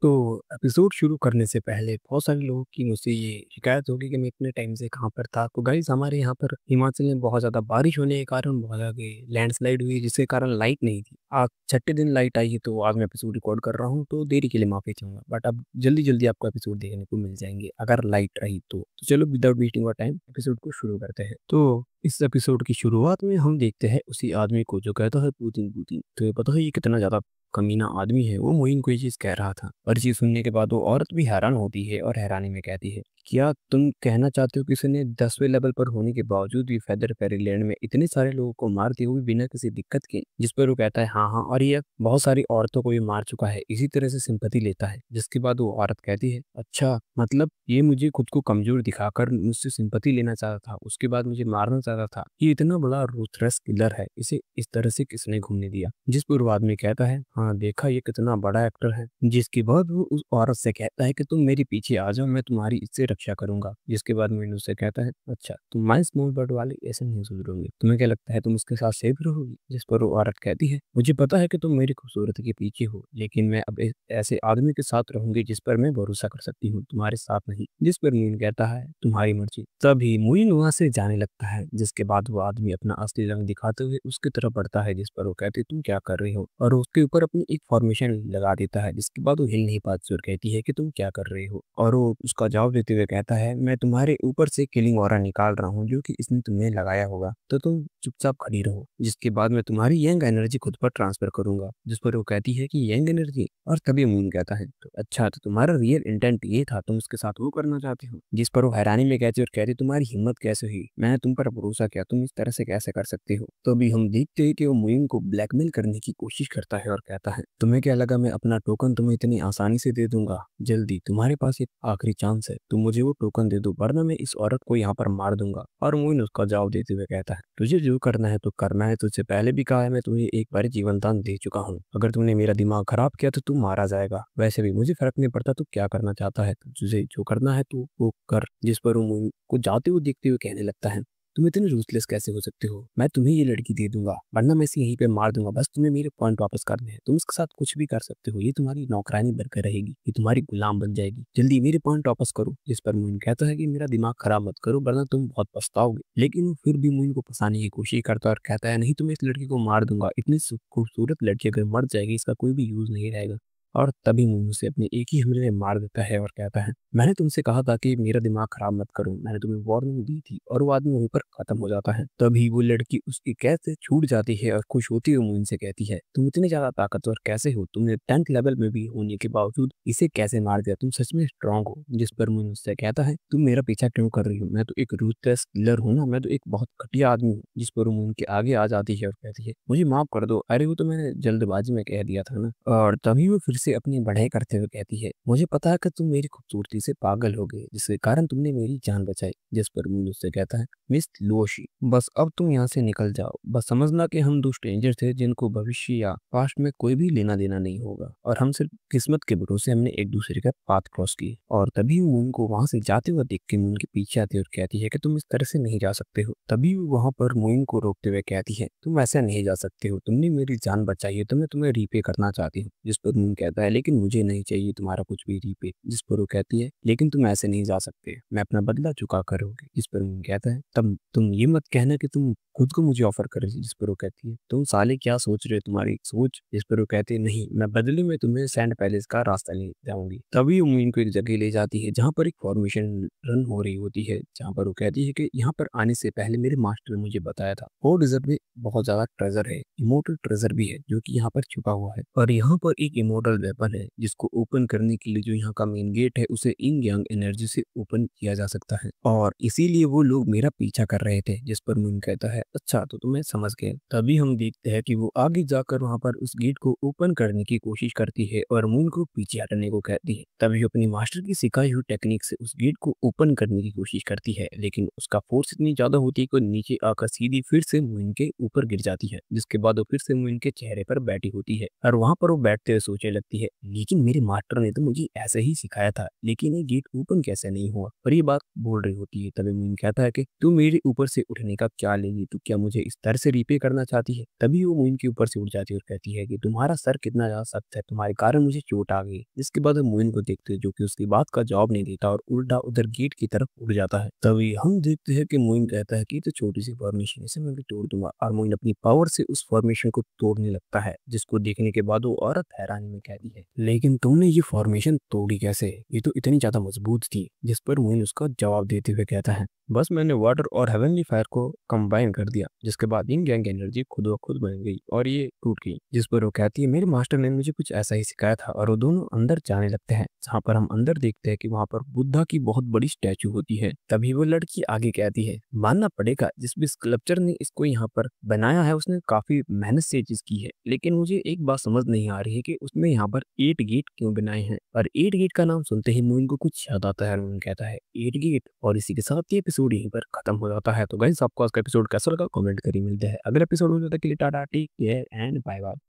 तो एपिसोड शुरू करने से पहले बहुत सारे लोगों की मुझसे ये शिकायत होगी कि मैं इतने टाइम से कहाँ पर था। तो गाइस हमारे यहाँ पर हिमाचल में बहुत ज़्यादा बारिश होने के कारण बहुत ज़्यादा लैंडस्लाइड हुई जिसके कारण लाइट नहीं थी। आज छठे दिन लाइट आई है तो आज मैं एपिसोड रिकॉर्ड कर रहा हूँ तो देरी के लिए माफ़ी चाहूँगा। बट अब जल्दी-जल्दी आपको एपिसोड देखने को मिल जाएँगे अगर लाइट रही तो। तो चलो without wasting our time episode को शुरू करते हैं। तो इस एपिसोड की शुरुआत में हम देखते हैं उसी आदमी को जो कहता है पुतिन, पुतिन। तो ये पता है ये कितना ज़्यादा कमीना आदमी है, वो मोइन को ये चीज़ कह रहा था और ये सुनने के बाद वो औरत भी हैरान होती है और हैरानी में कहती है, क्या तुम कहना चाहते हो किसी ने 10वें लेवल पर होने के बावजूद भी फेदर फेरीलैंड में इतने सारे लोगों को मार दिया, वो भी बिना किसी दिक्कत के? जिस पर वो कहता है हाँ, हाँ और ये बहुत सारी औरतों को भी मार चुका है, इसी तरह से सिंपैथी लेता है। जिसके बाद वो औरत कहती है, अच्छा मतलब ये मुझे खुद को कमज़ोर दिखाकर मुझसे सिंपैथी लेना चाहता था, उसके बाद मुझे मारना चाहता था। ये इतना बड़ा रूथलेस किलर है, इसे इस तरह से किसने घूमने दिया? जिस पर वो आदमी कहता है, हाँ देखा ये कितना बड़ा एक्टर है। जिसके बाद वो उस औरत से कहता है कि तुम मेरे पीछे आ जाओ, मैं तुम्हारी इससे रक्षा करूंगा। जिसके बाद मोइन उससे कहता है, अच्छा तुम माय स्मॉल बर्ड वाले ऐसे नहीं सुधरोगे, तुम्हें क्या लगता है तुम उसके साथ सेफ रहोगी? जिस पर वो औरत कहती है, मुझे पता है कि तुम मेरी खूबसूरती के पीछे हो, लेकिन मैं अब ऐसे आदमी के साथ रहूंगी जिस पर मैं भरोसा कर सकती हूँ, तुम्हारे साथ नहीं। जिस पर मोइन कहता है, तुम्हारी मर्जी। तभी मोइन वहां से जाने लगता है। जिसके बाद वो आदमी अपना असली रंग दिखाते हुए उसकी तरफ बढ़ता है। जिस पर वो कहती है, तुम क्या कर रही हो? और उसके ऊपर अपनी एक फॉर्मेशन लगा देता है। जिसके बाद वो हिल नहीं पाती और कहती है कि तुम क्या कर रही हो? और वो उसका जवाब देते हुए कहता है, मैं तुम्हारे ऊपर से किलिंग ऑरा निकाल रहा हूँ जो कि इसने तुम्हें लगाया होगा, तो तुम चुपचाप खड़ी रहो। जिसके बाद मैं तुम्हारी यंग एनर्जी खुद पर ट्रांसफर करूंगा। जिस पर वो कहती है कि यंग एनर्जी? और तभी मून कहता है, तो अच्छा तो तुम्हारा रियल इंटेंट ये था, तुम उसके साथ वो करना चाहते हो? जिस पर वो हैरानी में कहती है और कहती, तुम्हारी हिम्मत कैसे हुई? मैंने तुम पर भरोसा किया, तुम इस तरह से कैसे कर सकते हो? तो अभी हम देखते हैं कि वो मून को ब्लैकमेल करने की कोशिश करता है और कहता है, तुम्हें क्या लगा मैं अपना टोकन तुम्हें इतनी आसानी से दे दूंगा? जल्दी, तुम्हारे पास एक आखिरी चांस है, तुम मुझे वो टोकन दे दो वरना मैं इस औरत को यहाँ पर मार दूंगा। और मोइन उसका जवाब देते हुए कहता है, तुझे जो करना है तो करना है, तुझसे पहले भी कहा है, मैं तुम्हें एक बार जीवन दान दे चुका हूँ। अगर तुमने मेरा दिमाग खराब किया तो तू मारा जाएगा, वैसे भी मुझे फर्क नहीं पड़ता तू क्या करना चाहता है, तुझे जो करना है तू वो कर। जिस पर वो मोइन को जाते हुए देखते हुए कहने लगता है, तुम इतने रूथलेस कैसे हो सकते हो? मैं तुम्हें ये लड़की दे दूंगा वरना मैं इसे यहीं पे मार दूंगा, बस तुम्हें मेरे पॉइंट वापस करने हैं। तुम इसके साथ कुछ भी कर सकते हो, ये तुम्हारी नौकरानी बनकर रहेगी, ये तुम्हारी गुलाम बन जाएगी। जल्दी मेरे पॉइंट वापस करो। जिस पर मोइन कहता है कि मेरा दिमाग खराब मत करो वरना तुम बहुत पछताओगे। लेकिन वो फिर भी मोइन को फंसाने की कोशिश करता है और कहता है, नहीं तो मैं इस लड़की को मार दूंगा, इतनी खूबसूरत लड़की अगर मर जाएगी इसका कोई भी यूज नहीं रहेगा। और तभी मोइन उसे अपने एक ही हमले में मार देता है और कहता है, मैंने तुमसे कहा था कि मेरा दिमाग खराब मत करो, मैंने तुम्हें वार्निंग दी थी। और वो आदमी वहीं पर खत्म हो जाता है। तभी वो लड़की उसकी कैद से छूट जाती है और खुश होती हुई मोइन से कहती है, तुम इतने ज्यादा ताकतवर कैसे हो? तुमने 10th लेवल में भी होने के बावजूद इसे कैसे मार दिया? तुम सच में स्ट्रांग हो। जिस पर मोइन उससे कहता है, तुम मेरा पीछा क्यों कर रही हो? मैं तो एक रूथलेस किलर हूँ ना, मैं तो एक बहुत घटिया आदमी हूँ। जिस पर मोइन के आगे आ जाती है और कहती है, मुझे माफ कर दो, अरे वो तो मैंने जल्दबाजी में कह दिया था ना। और तभी वो फिर से अपनी बढ़ाई करते हुए कहती है, मुझे पता है कि तुम मेरी खूबसूरती से पागल हो गए जिसके कारण तुमने मेरी जान बचाई। जिस पर मून उससे कहता है, मिस लोशी बस अब तुम यहाँ से निकल जाओ, बस समझना कि हम दो स्ट्रेंजर थे जिनको भविष्य या पास्ट में कोई भी लेना देना नहीं होगा और हम सिर्फ किस्मत के भरोसे हमने एक दूसरे का पाथ क्रॉस किए। और तभी मून को वहां से जाते हुए देख के मून के पीछे आती है और कहती है कि तुम इस तरह से नहीं जा सकते हो। तभी वहां पर मून को रोकते हुए कहती है, तुम ऐसा नहीं जा सकते हो, तुमने मेरी जान बचाई है तो मैं तुम्हें रीपे करना चाहती हूँ। जिस पर मून कहता है, लेकिन मुझे नहीं चाहिए तुम्हारा कुछ भी रीपे। जिस पर वो कहती है, लेकिन तुम ऐसे नहीं जा सकते, मैं अपना बदला चुका करोगे। जिस पर मून कहता है, तब तुम ये मत कहना कि तुम खुद को मुझे ऑफर कर रही। जिस पर वो कहती है, तुम साले क्या सोच रहे हो, तुम्हारी सोच। जिस पर वो कहते हैं, नहीं मैं बदले में तुम्हें सैंड पैलेस का रास्ता ले जाऊंगी। तभी वो मून को एक जगह ले जाती है जहाँ पर एक फॉर्मेशन रन हो रही होती है, जहाँ पर वो कहती है कि यहाँ पर आने से पहले मेरे मास्टर ने मुझे बताया था, वो डिजर्ट में बहुत ज्यादा ट्रेजर है, इमोर्टल ट्रेजर भी है जो कि यहाँ पर छुपा हुआ है। और यहाँ पर एक इमोर्टल वेपन है जिसको ओपन करने के लिए जो यहाँ का मेन गेट है उसे इन यंग एनर्जी से ओपन किया जा सकता है, और इसीलिए वो लोग मेरा पीछा कर रहे थे। जिस पर मून कहता है, अच्छा तो तुम्हें समझ गए। तभी हम देखते हैं कि वो आगे जाकर वहां पर उस गेट को ओपन करने की कोशिश करती है और मून को पीछे हटने को कहती है। तभी वो अपनी मास्टर की सिखाई हुई टेक्निक से उस गेट को ओपन करने की कोशिश करती है, लेकिन उसका फोर्स इतनी ज्यादा होती है कि वो नीचे आकर सीधी फिर से मून के ऊपर गिर जाती है। जिसके बाद वो फिर से मून के चेहरे पर बैठी होती है और वहां पर वो बैठते हुए सोचने लगती कहती है, लेकिन मेरे मास्टर ने तो मुझे ऐसे ही सिखाया था, लेकिन ये गेट ओपन कैसे नहीं हुआ? और ये बात बोल रही होती है। तभी मोइन कहता है कि तू मेरे ऊपर से उठने का क्या लेगी? तू क्या मुझे इस तरह से रिपे करना चाहती है? तभी वो मोइन के ऊपर से उठ जाती है और कहती है कि तुम्हारा सर कितना ज्यादा सख्त है, तुम्हारे कारण मुझे चोट आ गई। इसके बाद हम मोइन को देखते हैं जो कि उसकी बात का जवाब नहीं देता और उल्टा उधर गेट की तरफ उड़ जाता है। तभी हम देखते हैं कि मोइन कहता है कि तो छोटी सी फॉर्मेशन इसे मैं भी तोड़ दूंगा, और मोइन अपनी पावर से उस फॉर्मेशन को तोड़ने लगता है, जिसको देखने के बाद वो औरत हैरानी में कहती है, लेकिन तुमने ये फॉर्मेशन तोड़ी कैसे? ये तो इतनी ज्यादा मजबूत थी। जिस पर मोइन उसका जवाब देते हुए कहता है, बस मैंने वाटर और हेवनली फायर को कंबाइन कर दिया, जिसके बाद यिंग यांग एनर्जी खुद ब खुद बन गई और ये टूट गई। जिस पर वो कहती है, मेरे मास्टर ने मुझे कुछ ऐसा ही सिखाया था। और वो दोनों अंदर जाने लगते हैं, जहाँ पर हम अंदर देखते हैं कि वहाँ पर बुद्धा की बहुत बड़ी स्टैचू होती है। तभी वो लड़की आगे कहती है, मानना पड़ेगा जिस भी स्कल्पचर ने इसको यहाँ पर बनाया है उसने काफी मेहनत से ये चीज की है, लेकिन मुझे एक बात समझ नहीं आ रही है कि उसने यहाँ पर 8 गेट क्यों बनाए हैं। और 8 गेट का नाम सुनते ही मोइन को कुछ याद आता है और मोइन कहता है 8 गेट। और इसी के साथ ये एपिसोड यहीं पर खत्म हो जाता है। तो गाइस आपको आज का एपिसोड कैसा लगा कमेंट करिए। मिलते हैं अगले एपिसोड में, तब तक के लिए tata take care and bye bye.